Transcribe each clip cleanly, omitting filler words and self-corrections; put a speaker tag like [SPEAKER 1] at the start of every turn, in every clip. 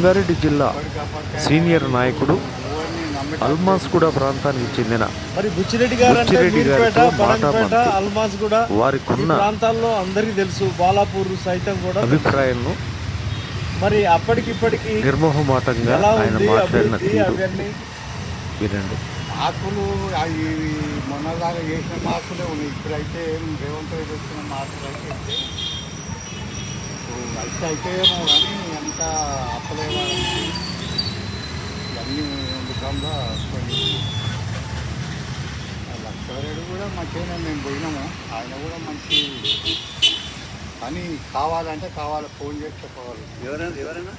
[SPEAKER 1] రంగారెడ్డి జిల్లా సీనియర్ నాయకుడు అల్మాస్గూడ ప్రాంతానికి చెందిన
[SPEAKER 2] మరి బుచ్చిరెడ్డి గారు అంటే మీర్పేట, బడంగపేట, అల్మాస్గూడ
[SPEAKER 1] వారికున్న
[SPEAKER 2] ప్రాంతాల్లో అందరికీ తెలుసు. బాలాపూర్ సైతం కూడా
[SPEAKER 1] అభిప్రాయాలను
[SPEAKER 2] మరి అప్పటికిప్పటికి
[SPEAKER 1] నిర్మోహమాటంగా ఆయన మాట్లాడిన తీరు వినండి.
[SPEAKER 3] మార్పులు అవి మొన్నలాగా చేసిన మార్పులే ఉన్నాయి. ఇప్పుడైతే రేవంత్ రెడ్డి వచ్చిన మార్పులు అయితే అయితే ఏమో కానీ ఎంత అప్పలేవాలని ఇవన్నీ ఉండటంలో కొన్ని లక్ష్మణరెడ్డి కూడా మంచిగానే మేము పోయినాము. ఆయన కూడా మంచి పని కావాలంటే కావాలి, ఫోన్ చేసి చెప్పవాలి.
[SPEAKER 2] ఎవరైనా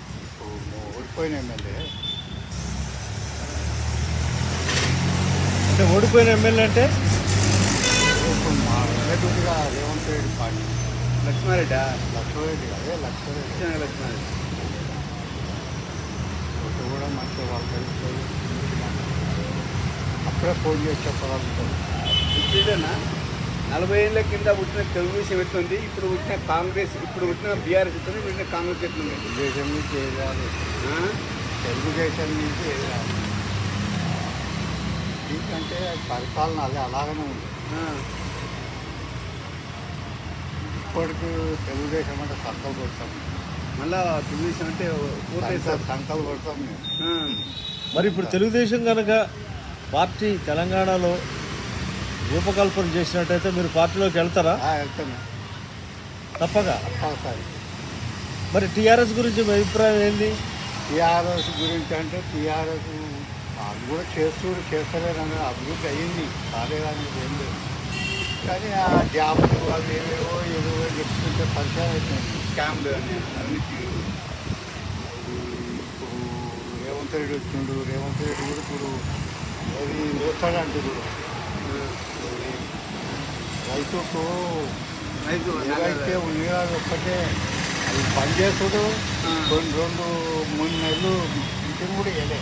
[SPEAKER 3] ఓడిపోయిన ఎమ్మెల్యే
[SPEAKER 2] అంటే ఓడిపోయిన ఎమ్మెల్యే అంటే
[SPEAKER 3] మా రిలేటివ్గా రేవంత్ రెడ్డి పార్టీ
[SPEAKER 2] లక్ష్మారెడ్డి
[SPEAKER 3] అదే లక్ష్మారెడ్డి ఒకటి కూడా మంచిగా వాళ్ళు తెలుస్తుంది. అప్పుడే ఫోన్ చేసి చెప్పగలుగుతారు.
[SPEAKER 4] ఇప్పుడేనా 40 ఏళ్ళ కింద పుట్టిన తెలుగుదేశం ఎట్లుంది, ఇప్పుడు పుట్టిన కాంగ్రెస్, ఇప్పుడు పుట్టిన బీఆర్ఎస్ ఎట్లుంది, పుట్టిన కాంగ్రెస్ ఎట్లుంది?
[SPEAKER 3] తెలుగుదేశం నుంచి ఏది రాదు, తెలుగుదేశం నుంచి ఏది రాదు. ఎందుకంటే పరిపాలన అదే అలాగనే ఉంది. ఇప్పటికి తెలుగుదేశం అంటే సంకలు కొడతాం,
[SPEAKER 4] మళ్ళా తెలుగుదేశం అంటే
[SPEAKER 3] సంకలు కొడతాం మేము.
[SPEAKER 2] మరి ఇప్పుడు తెలుగుదేశం కనుక పార్టీ తెలంగాణలో రూపకల్పన చేసినట్టయితే మీరు పార్టీలోకి వెళ్తారా?
[SPEAKER 3] వెళ్తాను
[SPEAKER 2] తప్పగా.
[SPEAKER 3] తప్పనిసరి.
[SPEAKER 2] మరి టీఆర్ఎస్ గురించి మీ అభిప్రాయం ఏంది?
[SPEAKER 3] టీఆర్ఎస్ గురించి అంటే టీఆర్ఎస్ వాళ్ళు కూడా చేస్తలేరని అభివృద్ధి అయ్యింది, కాలేదని ఏం లేదు. కానీ ఆ జాబులు వాళ్ళు ఏవేవో చెప్పుకుంటే పరిచయం అయిపోయింది.
[SPEAKER 4] స్కామ్లు అని
[SPEAKER 3] ఇప్పుడు రేవంత్ రెడ్డి వచ్చిండు, రేవంత్ రెడ్డి కూడా ఇప్పుడు ఏది వేస్తాడంటే కూడా రైతుకు ఏవైతే ఉన్నాయో అది ఒక్కటే అది పనిచేస్తుడు. కొన్ని 2-3 నెలలు ఇంటిని కూడా వేయలే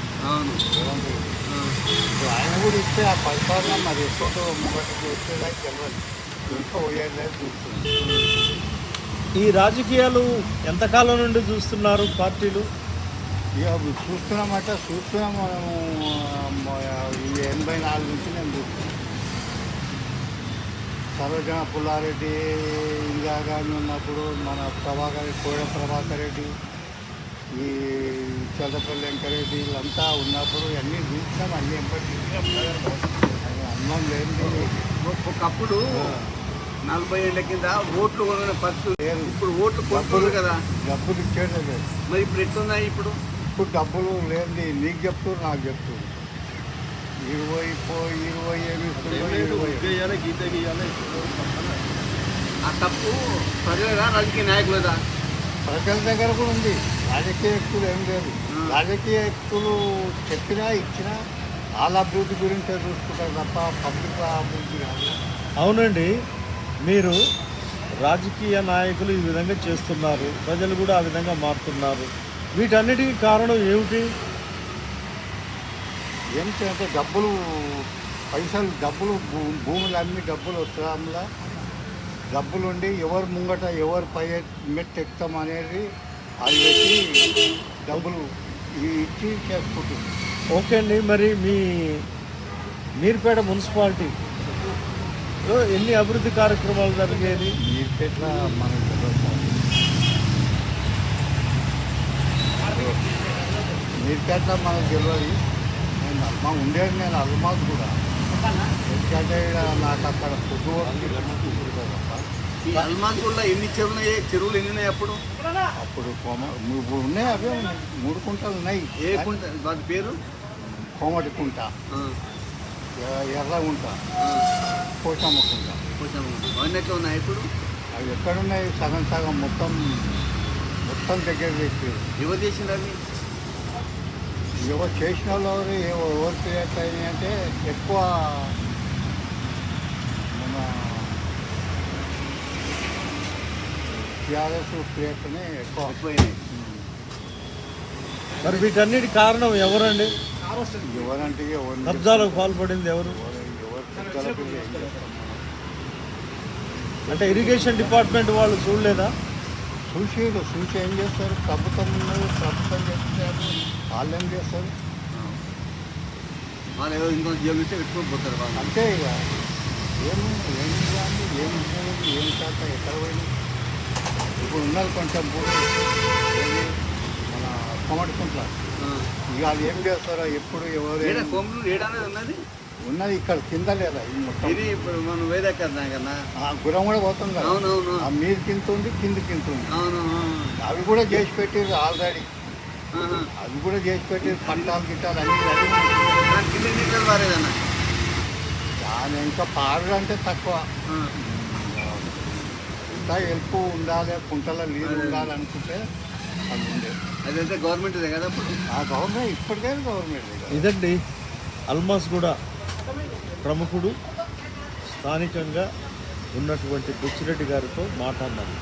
[SPEAKER 3] రేవంత్ రెడ్డి. ఇప్పుడు ఆయన కూడా ఇస్తే ఆ పరిపాలన మరి ఎక్కువ ముంగటికి వచ్చేదాకా తెలియదు, ఇంకా పోయేది చూస్తుంది.
[SPEAKER 2] ఈ రాజకీయాలు ఎంతకాలం నుండి చూస్తున్నారు పార్టీలు?
[SPEAKER 3] ఇక చూస్తున్నామంటే చూస్తున్నాము. మనము 84 నుంచి నేను చూస్తున్నాను. సరోజన పుల్లారెడ్డి, ఇందిరాగాంధీ ఉన్నప్పుడు, మన కోడ ప్రభాకర్ రెడ్డి, ఈ చల్లపల్లి వెంకరెడ్డి వీళ్ళంతా ఉన్నప్పుడు అన్నీ చూసినాం, అన్నీ ఎంపటి అన్నం లేని.
[SPEAKER 4] ఒకప్పుడు 40 ఏళ్ళ కింద ఓట్లు కొనుక్కునే పరిస్థితి లేదు. ఇప్పుడు ఓట్లు కొనుక్కోరు కదా,
[SPEAKER 3] డబ్బులు ఇచ్చేదే లేదు.
[SPEAKER 4] మరి ఇప్పుడు ఎట్లున్నాయి? ఇప్పుడు
[SPEAKER 3] డబ్బులు లేని నీకు చెప్తూ నాకు చెప్తూ 20 ఏమి
[SPEAKER 4] ఆ తప్పు ప్రజలదా, రాజకీయ నాయకులదా?
[SPEAKER 3] ప్రజల దగ్గర కూడా ఉంది. రాజకీయ వ్యక్తులు ఏం లేదు. రాజకీయ వ్యక్తులు చెప్పినా ఇచ్చినా వాళ్ళ అభివృద్ధి గురించే చూసుకుంటారు తప్ప పబ్లిక్ అభివృద్ధి కాదు.
[SPEAKER 2] అవునండి, మీరు రాజకీయ నాయకులు ఈ విధంగా చేస్తున్నారు, ప్రజలు కూడా ఆ విధంగా మారుతున్నారు. వీటన్నిటికీ కారణం ఏమిటి?
[SPEAKER 3] ఏమిటి అంటే డబ్బులు, పైసలు, డబ్బులు, భూములు అన్ని డబ్బులు వస్తుందా, డబ్బులు ఉండి ఎవరు ముంగట ఎవరు పై మెట్టు ఎక్కుతాం అనేది అది పెట్టి డబ్బులు ఇచ్చి చేసుకుంటుంది.
[SPEAKER 2] ఓకే అండి, మరి మీ మీర్పేట మున్సిపాలిటీలో ఎన్ని అభివృద్ధి కార్యక్రమాలు జరిగేది?
[SPEAKER 3] మీర్పేటలో మనకు తెలియదు. మీర్పేటలో మనకు తెలియదు. నేను ఉండేది నేను అల్మాస్ కూడా. ఎందుకంటే నాకు అక్కడ ఫుడ్
[SPEAKER 4] ఈ అల్మాస్గూడలో ఎన్ని చెరువులు ఎన్ని ఉన్నాయి? అప్పుడు
[SPEAKER 3] ఉన్నాయి, అవే 3 కుంటలు ఉన్నాయి.
[SPEAKER 4] ఏ కుంట? వాటి పేరు
[SPEAKER 3] కోమటి కుంట, ఎర్రగుంట, పోచమ్మ కుంట.
[SPEAKER 4] అవన్నీ ఎట్లా ఉన్నాయి ఇప్పుడు?
[SPEAKER 3] అవి ఎక్కడున్నాయి? సగం సగం మొత్తం దగ్గర తెచ్చారు.
[SPEAKER 4] ఎవరు చేసిండ్రు అవి?
[SPEAKER 3] ఎవరు చేసిన వాళ్ళు ఎవరు క్రియేట్ అయినాయి అంటే ఎక్కువ మన టీఆర్ఎస్ క్రియేట్నే ఎక్కువైనాయి.
[SPEAKER 2] మరి వీటన్నిటి కారణం ఎవరండి?
[SPEAKER 3] ఎవరంటే
[SPEAKER 2] కబ్జాలకు పాల్పడింది ఎవరు? అంటే ఇరిగేషన్ డిపార్ట్మెంట్ వాళ్ళు చూడలేదా?
[SPEAKER 3] చూసి ఏం చేస్తారు? ప్రభుత్వం ఉన్నది, ప్రభుత్వం చేస్తారు, వాళ్ళు ఏం చేస్తారు?
[SPEAKER 4] వాళ్ళు ఏదో ఇంకో జీవం ఇస్తే పెట్టుకొని పోతారు వాళ్ళు.
[SPEAKER 3] అంతే ఇక ఏం చేయాలి, ఏం చేయాలి, ఏం శాత ఎక్కడ పోయింది? ఇప్పుడు ఉన్నది కొంచెం భూమి ఏది మన కొమటికుంట్ల, ఇక అది ఏం చేస్తారో ఎప్పుడు ఎవరు
[SPEAKER 4] కోమలు ఏడాది ఉన్నది
[SPEAKER 3] ఉన్నది ఇక్కడ కింద లేదా ఇది మొత్తం.
[SPEAKER 4] ఇది ఇప్పుడు మనం వేదక్కన్నా కన్నా.
[SPEAKER 3] ఆ గురం కూడా పోతుంది కదా,
[SPEAKER 4] అవునవును
[SPEAKER 3] ఆ మీరు కింద ఉంది, కింద ఉంది.
[SPEAKER 4] అవును.
[SPEAKER 3] అవి కూడా చేసి పెట్టారు ఆల్రెడీ, అవి కూడా చేసి పెట్టారు. పట్టాలు గిట్టాలు అన్నీ రెడీ.
[SPEAKER 4] దాని కింద నీళ్ళు పారేదన్నా.
[SPEAKER 3] దాని ఇంకా పాడు అంటే తక్కువ, ఇంకా హెల్ప్ ఉండాలి, కుంటల నీళ్ళు ఉండాలి అనుకుంటే అది ఉండేది.
[SPEAKER 4] అదంతా గవర్నమెంట్దే కదా అప్పుడు.
[SPEAKER 3] ఆ గవర్నమెంట్ ఇప్పటికైనా గవర్నమెంట్.
[SPEAKER 2] ఇదండి అల్మాస్ కూడా ప్రముఖుడు స్థానికంగా ఉన్నటువంటి బుచ్చిరెడ్డి గారితో మాట్లాడినారు.